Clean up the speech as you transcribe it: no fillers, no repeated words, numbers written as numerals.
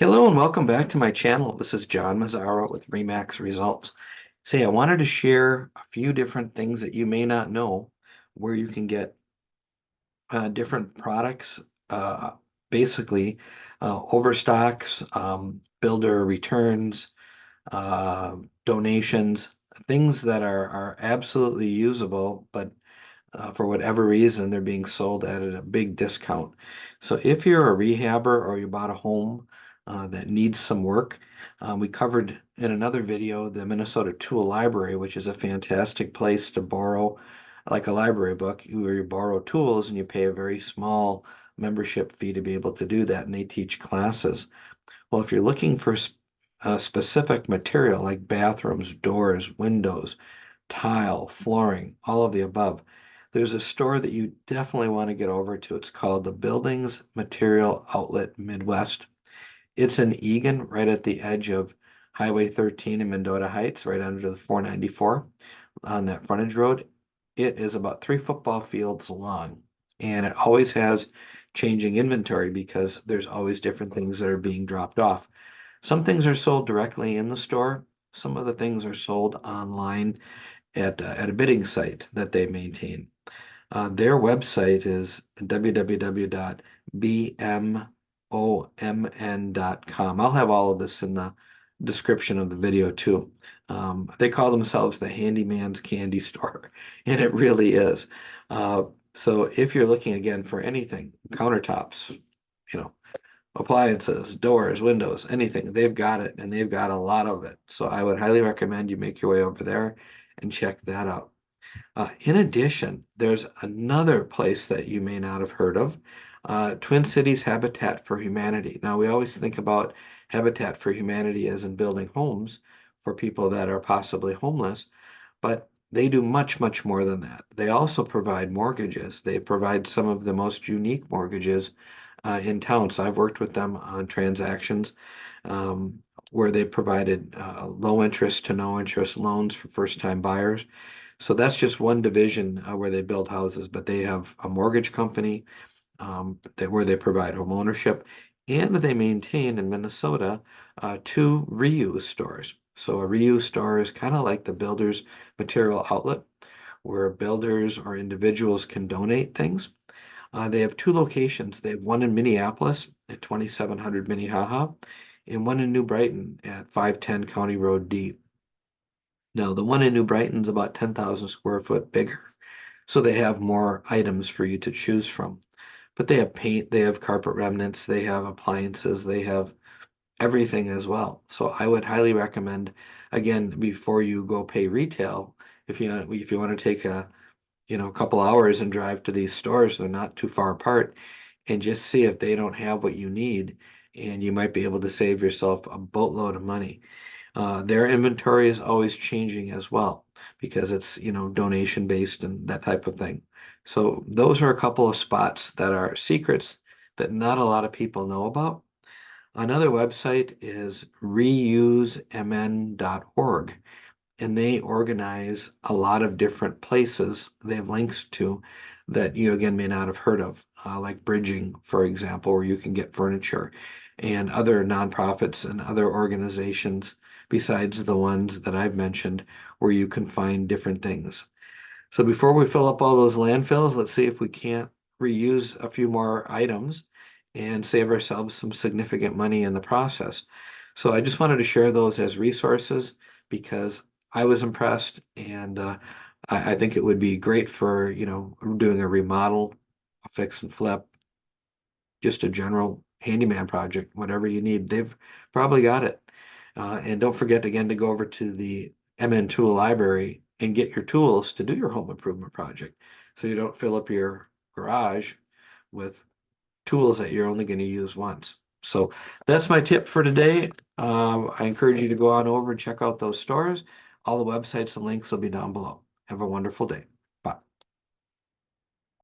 Hello and welcome back to my channel. This is John Mazzara with Remax Results. I wanted to share a few different things that you may not know where you can get different products, uh, basically overstocks, builder returns, uh, donations, things that are absolutely usable, but for whatever reason, they're being sold at a big discount. So if you're a rehabber or you bought a home that needs some work, we covered in another video the Minnesota Tool Library, which is a fantastic place to borrow, like a library book, where you borrow tools and you pay a very small membership fee to be able to do that, and they teach classes. Well, if you're looking for a specific material like bathrooms, doors, windows, tile, flooring, all of the above, there's a store that you definitely want to get over to. It's called the Buildings Material Outlet Midwest. It's in Eagan, right at the edge of Highway 13 in Mendota Heights, right under the 494 on that frontage road. It is about 3 football fields long, and it always has changing inventory because there's always different things that are being dropped off. Some things are sold directly in the store. Some of the things are sold online at a bidding site that they maintain. Their website is www.bmomn.com. I'll have all of this in the description of the video too. They call themselves the handyman's candy store, and it really is. So if you're looking again for anything, countertops, you know, appliances, doors, windows, anything, they've got it, and they've got a lot of it. So I would highly recommend you make your way over there and check that out. In addition, there's another place that you may not have heard of, Twin Cities Habitat for Humanity. Now, we always think about Habitat for Humanity as in building homes for people that are possibly homeless, but they do much, much more than that. They also provide mortgages. They provide some of the most unique mortgages in town. So I've worked with them on transactions where they provided low interest to no interest loans for first-time buyers. So that's just one division where they build houses, but they have a mortgage company where they provide home ownership, and they maintain in Minnesota two reuse stores. So a reuse store is kind of like the builder's material outlet, where builders or individuals can donate things. They have two locations. They have one in Minneapolis at 2700 Minnehaha, and one in New Brighton at 510 County Road D. No, the one in New Brighton's about 10,000 square foot bigger. So they have more items for you to choose from. But they have paint, they have carpet remnants, they have appliances, they have everything as well. So I would highly recommend, again, before you go pay retail, if you want to take a couple hours and drive to these stores, they're not too far apart, and just see if they don't have what you need, and you might be able to save yourself a boatload of money. Their inventory is always changing as well because it's, donation based and that type of thing. So those are a couple of spots that are secrets that not a lot of people know about. Another website is reusemn.org, and they organize a lot of different places they have links to that you again may not have heard of, like Bridging, for example, where you can get furniture, and other nonprofits and other organizations besides the ones that I've mentioned where you can find different things. So before we fill up all those landfills, let's see if we can't reuse a few more items and save ourselves some significant money in the process. So I just wanted to share those as resources because I was impressed, and I think it would be great for, doing a remodel, a fix and flip, just a general handyman project, whatever you need. They've probably got it. And don't forget again to go over to the MN Tool Library and get your tools to do your home improvement project, so you don't fill up your garage with tools that you're only going to use once. So that's my tip for today. I encourage you to go on over and check out those stores. All the websites and links will be down below. Have a wonderful day.